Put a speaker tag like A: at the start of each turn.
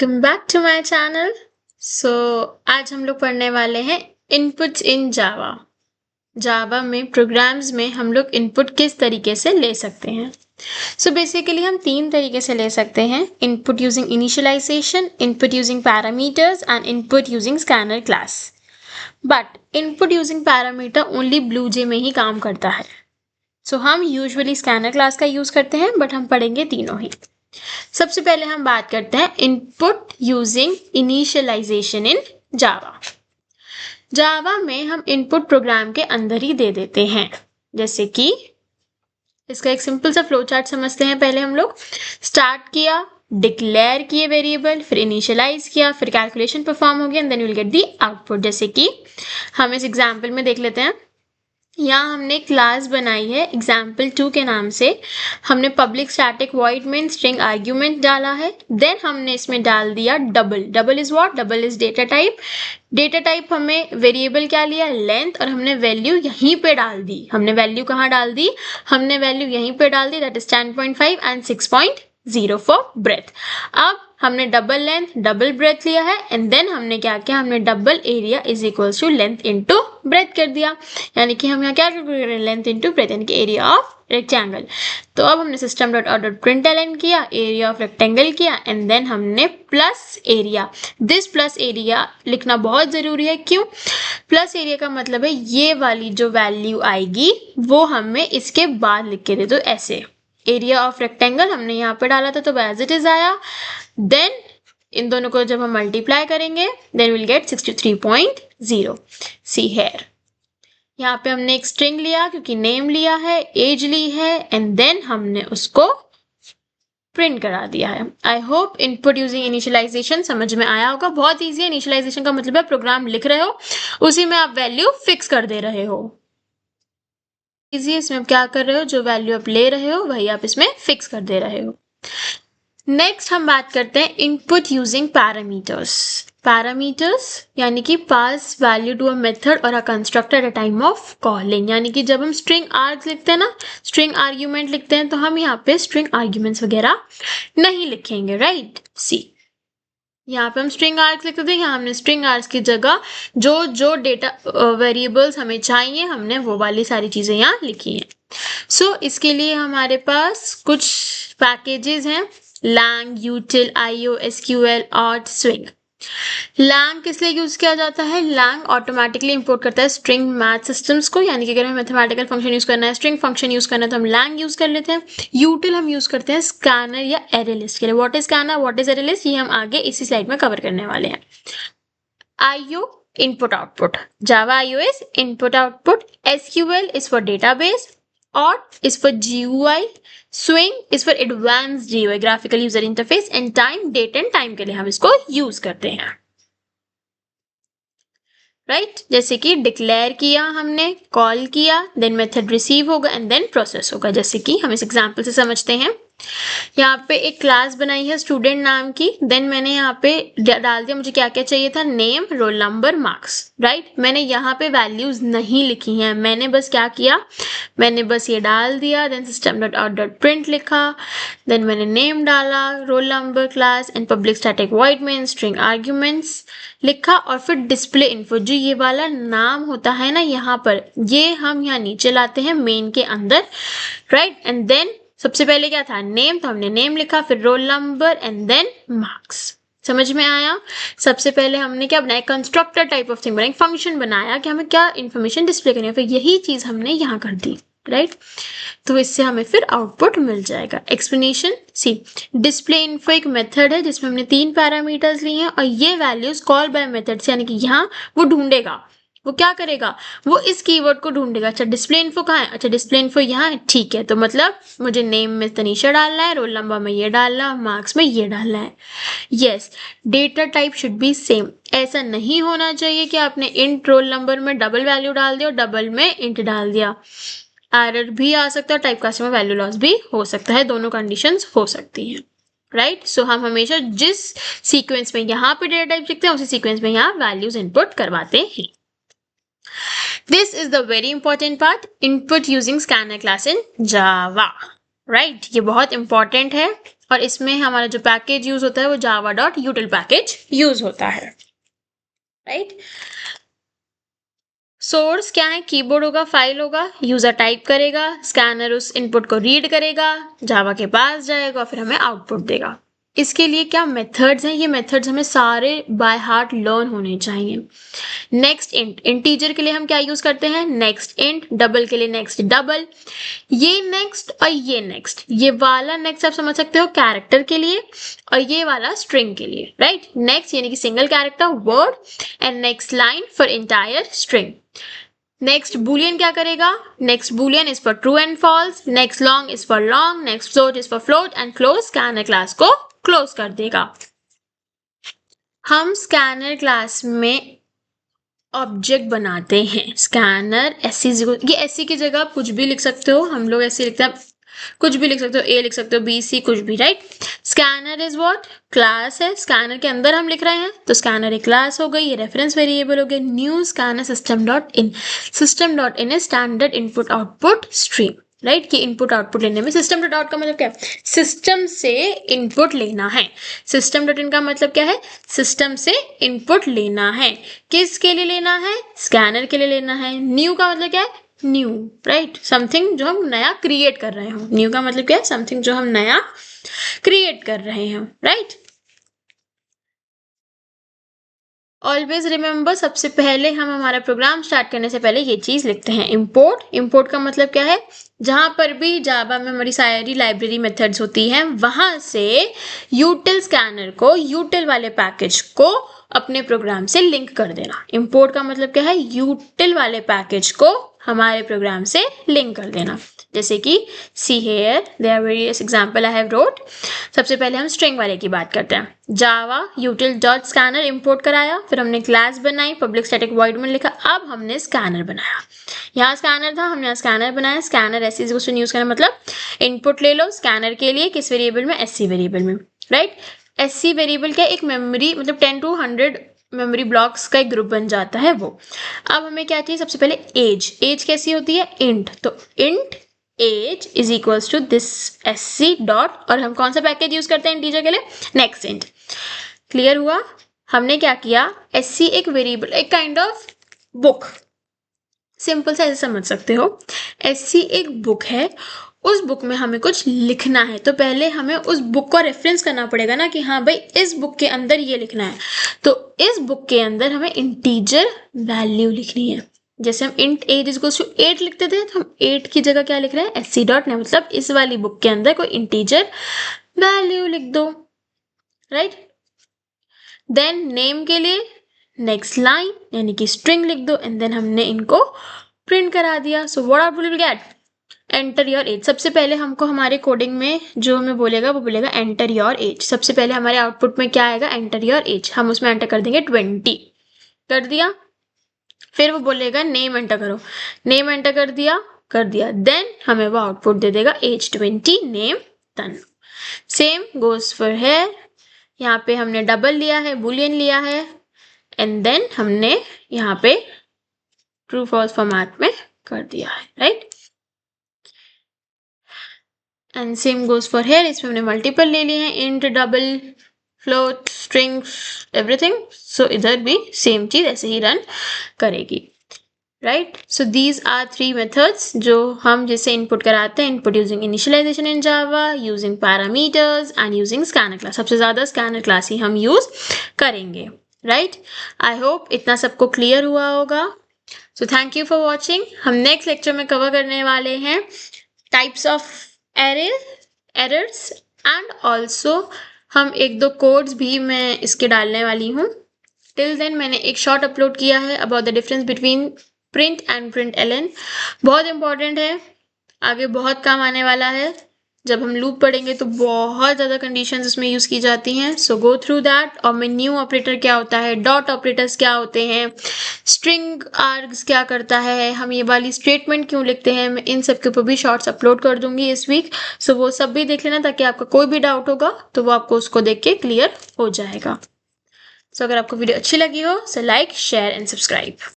A: Welcome back to my channel. आज हम लोग पढ़ने वाले हैं इनपुट्स इन जावा। जावा में प्रोग्राम्स में हम लोग इनपुट किस तरीके से ले सकते हैं। बेसिकली हम तीन तरीके से ले सकते हैं: input using initialization, input using parameters and input using scanner class. But input using parameter only BlueJ में ही काम करता है। हम यूजुअली स्कैनर क्लास का यूज करते हैं, बट हम पढ़ेंगे तीनों ही। सबसे पहले हम बात करते हैं इनपुट यूजिंग इनिशियलाइजेशन इन जावा। जावा में हम इनपुट प्रोग्राम के अंदर ही दे देते हैं। जैसे कि इसका एक सिंपल सा फ्लो चार्ट समझते हैं। पहले हम लोग स्टार्ट किया, डिक्लेयर किए वेरिएबल, फिर इनिशियलाइज किया, फिर कैलकुलेशन परफॉर्म हो गया and then you will get the output. जैसे कि हम इस एग्जाम्पल में देख लेते हैं। यहाँ हमने क्लास बनाई है example2 के नाम से। हमने public static void main string argument डाला है। देन हमने इसमें डाल दिया double. Double is what? Double is data type. Data type हमें वेरिएबल क्या लिया? लेंथ। और हमने वैल्यू यहीं पे डाल दी। हमने वैल्यू कहाँ डाल दी? हमने वैल्यू यहीं पे डाल दी, that is 10.5 and 6.0 for breath. अब हमने डबल लेंथ डबल ब्रेथ लिया है एंड देन हमने क्या किया? हमने double area is equals to length into breadth कर दिया। यानी कि हम यहाँ क्या कर रहे हैं? लेंथ इनटू ब्रेथ, यानी कि एरिया ऑफ रेक्टेंगल। तो अब हमने system dot out dot println किया, एरिया ऑफ रेक्टेंगल किया एंड देन हमने plus area. This plus area लिखना बहुत जरूरी है। क्यों? प्लस एरिया का मतलब है ये वाली जो वैल्यू आएगी वो हमें इसके बाद लिख के दे दो। ऐसे एरिया ऑफ रेक्टेंगल हमने यहाँ पे डाला था तो एज इट इज आया। देन इन दोनों को जब हम मल्टीप्लाई करेंगे then will get 63.0। See here, यहाँ पे हमने एक स्ट्रिंग लिया क्योंकि नेम लिया है, एज ली है एंड देन हमने उसको प्रिंट करा दिया है। I hope input using initialization समझ में आया होगा। बहुत ईजी है। इनिशियलाइजेशन का मतलब है प्रोग्राम लिख रहे हो, उसी में आप वैल्यू फिक्स कर दे रहे हो। इजी है। इसमें आप क्या कर रहे हो? जो वैल्यू आप ले रहे हो वही आप इसमें फिक्स कर दे रहे हो। नेक्स्ट हम बात करते हैं इनपुट यूजिंग पैरामीटर्स। पैरामीटर्स यानी कि पास वैल्यू टू अ मेथड और अ constructor at a time of calling. यानी कि जब हम स्ट्रिंग आर्ग्स लिखते हैं ना, स्ट्रिंग आर्ग्यूमेंट लिखते हैं, तो हम यहाँ पे स्ट्रिंग आर्ग्यूमेंट्स वगैरह नहीं लिखेंगे। राइट? सी, यहाँ पे हम स्ट्रिंग आर्ग्स लिखते थे, यहाँ हमने स्ट्रिंग आर्ग्स की जगह जो जो डेटा वेरिएबल्स हमें चाहिए हमने वो वाली सारी चीजें यहाँ लिखी हैं। इसके लिए हमारे पास कुछ पैकेजेस हैं: lang, util, io, sql, auth, swing। lang किस लिए यूज किया जाता है? lang ऑटोमेटिकली इंपोर्ट करता है स्ट्रिंग मैथ सिस्टम्स को। यानी कि अगर हमें मैथमेटिकल फंक्शन यूज करना है, स्ट्रिंग फंक्शन यूज करना है तो हम lang यूज कर लेते हैं। util हम यूज करते हैं स्कैनर या एरे लिस्ट के लिए। What is scanner, what is array list, ये हम आगे इसी स्लाइड में कवर करने वाले हैं। io input output, Java io is input output, sql is for database, auth is for GUI, swing is for advanced GUI graphical user interface and time, date and time के लिए हम इसको use करते हैं। Right? जैसे कि declare किया हमने, कॉल किया, देन मेथड रिसीव होगा एंड देन प्रोसेस होगा। जैसे कि हम इस एग्जांपल से समझते हैं। यहाँ पे एक क्लास बनाई है स्टूडेंट नाम की। देन मैंने यहाँ पे डाल दिया मुझे क्या क्या चाहिए था, name, roll number, marks. Right? मैंने यहाँ पे वैल्यूज नहीं लिखी हैं, मैंने बस क्या किया, मैंने बस ये डाल दिया। Then system dot out dot print लिखा, देन मैंने नेम डाला, roll number, class and public static void main string arguments लिखा। और फिर डिस्प्ले इन्फो, जो ये वाला नाम होता है ना यहाँ पर, ये हम यहाँ नीचे लाते हैं मेन के अंदर। राइट? एंड देन सबसे पहले क्या था? नेम, तो हमने नेम लिखा, फिर roll number and then marks. समझ में आया? सबसे पहले हमने क्या बनाया? कंस्ट्रक्टर टाइप ऑफ थिंग बनाया, फंक्शन बनाया कि हमें क्या इन्फॉर्मेशन डिस्प्ले करनी है। फिर यही चीज हमने यहाँ कर दी। राइट? तो इससे हमें फिर आउटपुट मिल जाएगा। एक्सप्लेनेशन सी, डिस्प्ले इन्फो एक मेथड है जिसमें हमने 3 पैरामीटर्स लिए हैं और ये वैल्यूज कॉल बाय मेथड से, यानी कि यहाँ वो ढूंढेगा, वो क्या करेगा, वो इस कीवर्ड को ढूंढेगा। अच्छा, डिस्प्ले इन्फो कहाँ है? अच्छा, डिस्प्ले इन्फो यहाँ है। ठीक है, तो मतलब मुझे नेम में तनीषा डालना है, रोल नंबर में ये डालना है, मार्क्स में ये डालना है। Yes, data type should be same. ऐसा नहीं होना चाहिए कि आपने इंट रोल नंबर में डबल वैल्यू डाल दिया और डबल में इंट डाल दिया। एरर भी आ सकता है, टाइप कास्टिंग में वैल्यू लॉस भी हो सकता है, दोनों कंडीशंस हो सकती हैं। राइट? सो हम हमेशा जिस सीक्वेंस में यहाँ पे डेटा टाइप लिखते हैं उसी सीक्वेंस में यहाँ वैल्यूज इनपुट करवाते हैं। This is the very important part, input using scanner class in Java. Right? ये बहुत important है और इसमें हमारा जो पैकेज यूज होता है वो java.util पैकेज यूज होता है, राइट। सोर्स क्या है, कीबोर्ड होगा, फाइल होगा, यूजर टाइप करेगा, स्कैनर उस इनपुट को रीड करेगा, जावा के पास जाएगा, फिर हमें आउटपुट देगा। इसके लिए क्या मेथड्स हैं, ये मेथड्स हमें सारे बाय हार्ट लर्न होने चाहिए। नेक्स्ट इंट, इंटीजर के लिए हम क्या यूज करते हैं, नेक्स्ट इंट, डबल के लिए नेक्स्ट डबल, ये नेक्स्ट और ये नेक्स्ट, ये वाला नेक्स्ट आप समझ सकते हो कैरेक्टर के लिए और ये वाला स्ट्रिंग के लिए, राइट। नेक्स्ट यानी कि single character word and next line for entire string. Next boolean क्या करेगा, next boolean is for true and false, next long is for long, next float is for float and close scanner class को close कर देगा। हम scanner class में object बनाते हैं, scanner SC, ये एससी की जगह आप कुछ भी लिख सकते हो, हम लोग ऐसे लिखते हैं, कुछ भी लिख सकते हो, ए लिख सकते हो, बी सी, कुछ भी, right. Scanner is what, class है, स्कैनर के अंदर हम लिख रहे हैं तो स्कैनर एक क्लास हो गई, ये रेफरेंस वेरिएबल हो गया। New scanner system dot in, system dot in is standard input output stream, right. कि इनपुट आउटपुट लेने में सिस्टम डॉट आउट का मतलब क्या है, सिस्टम से इनपुट लेना है। सिस्टम डॉट इन का मतलब क्या है, सिस्टम से इनपुट लेना है। किसके लिए लेना है, स्कैनर के लिए लेना है। न्यू का मतलब क्या है, न्यू, राइट, समथिंग जो हम नया क्रिएट कर रहे हो। न्यू का मतलब क्या है, समथिंग जो हम नया क्रिएट कर रहे हैं, राइट। ऑलवेज रिमेंबर, सबसे पहले हम हमारा प्रोग्राम स्टार्ट करने से पहले ये चीज लिखते हैं, इंपोर्ट। इंपोर्ट का मतलब क्या है, जहां पर भी जावा में हमारी सारी लाइब्रेरी मेथड्स होती हैं वहां से यूटिल स्कैनर को, यूटिल वाले पैकेज को अपने प्रोग्राम से लिंक कर देना। इंपोर्ट का मतलब क्या है, यूटिल वाले पैकेज को हमारे प्रोग्राम से लिंक कर देना। जैसे कि see here there are various example I have wrote. सबसे पहले हम स्ट्रिंग वाले की बात करते हैं। Java util dot scanner import कराया, फिर हमने क्लास बनाई, पब्लिक स्टैटिक वॉइड में लिखा, अब हमने स्कैनर बनाया। यहाँ स्कैनर था, हमने यहाँ स्कैनर बनाया। स्कैनर एससी यूज करना मतलब इनपुट ले लो स्कैनर के लिए, किस वेरिएबल में, एससी वेरिएबल में, राइट। एससी वेरिएबल क्या, एक मेमोरी, मतलब 10 to 100 मेमोरी ब्लॉक्स का एक ग्रुप बन जाता है वो। अब हमें क्या चाहिए, सबसे पहले एज। एज कैसी होती है, इंट, तो int age is equals to this SC dot, और हम कौन सा पैकेज यूज करते हैं इंटीजर के लिए, नेक्स्ट इंट। क्लियर हुआ, हमने क्या किया, एससी एक वेरिएबल, एक काइंड ऑफ बुक, सिंपल से ऐसे समझ सकते हो। एससी एक बुक है, उस बुक में हमें कुछ लिखना है तो पहले हमें उस बुक को रेफरेंस करना पड़ेगा ना, कि हाँ भाई इस बुक के अंदर ये लिखना है। तो इस बुक के अंदर हमें इंटीजर वैल्यू लिखनी है। जैसे हम इंट एज इक्वल्स टू 8 लिखते थे, तो हम 8 की जगह क्या लिख रहे हैं, एससी डॉट नेम, मतलब इस वाली बुक के अंदर कोई इंटीजर वैल्यू लिख दो, राइट। देन नेम के लिए नेक्स्ट लाइन यानी कि स्ट्रिंग लिख दो, एंड देन हमने इनको प्रिंट करा दिया। So what output will get, enter your age. सबसे पहले हमको हमारे कोडिंग में जो हमें बोलेगा वो बोलेगा एंटर योर एज। सबसे पहले हमारे आउटपुट में क्या आएगा, एंटर योर एज, हम उसमें एंटर कर देंगे 20, कर दिया। फिर वो बोलेगा नेम एंटर करो, नेम एंटर कर दिया, देन हमें वो आउटपुट दे देगा as 20, name Tanu. Same goes for here, यहाँ पे हमने डबल लिया है, बुलियन लिया है, एंड देन हमने यहाँ पे ट्रू फॉल्स फॉर्मेट में कर दिया है, right. And same goes for here, इसमें हमने मल्टीपल ले लिए हैं, int, double, float, strings, everything. So इधर भी सेम चीज ऐसे ही रन करेगी, right. So these are 3 methods जो हम जैसे इनपुट कराते हैं, input using initialisation in Java, using parameters and using scanner class. सबसे ज्यादा स्कैनर क्लास ही हम यूज करेंगे, राइट। आई होप इतना सबको क्लियर हुआ होगा। So thank you for watching. हम नेक्स्ट लेक्चर में कवर करने वाले हैं types of errors and also हम 1-2 कोड्स भी मैं इसके डालने वाली हूँ। टिल देन मैंने एक शॉर्ट अपलोड किया है about the difference between print and println। बहुत इंपॉर्टेंट है, आगे बहुत काम आने वाला है। जब हम लूप पढ़ेंगे तो बहुत ज़्यादा कंडीशंस इसमें यूज़ की जाती हैं। सो गो थ्रू दैट। और मैं न्यू ऑपरेटर क्या होता है, डॉट ऑपरेटर्स क्या होते हैं, स्ट्रिंग आर्ग्स क्या करता है, हम ये वाली स्टेटमेंट क्यों लिखते हैं, मैं इन सब के ऊपर भी शॉर्ट्स अपलोड कर दूंगी इस वीक। सो वो सब भी देख लेना, ताकि आपका कोई भी डाउट होगा तो वो आपको उसको देख के क्लियर हो जाएगा। सो अगर आपको वीडियो अच्छी लगी हो, so like, share and subscribe.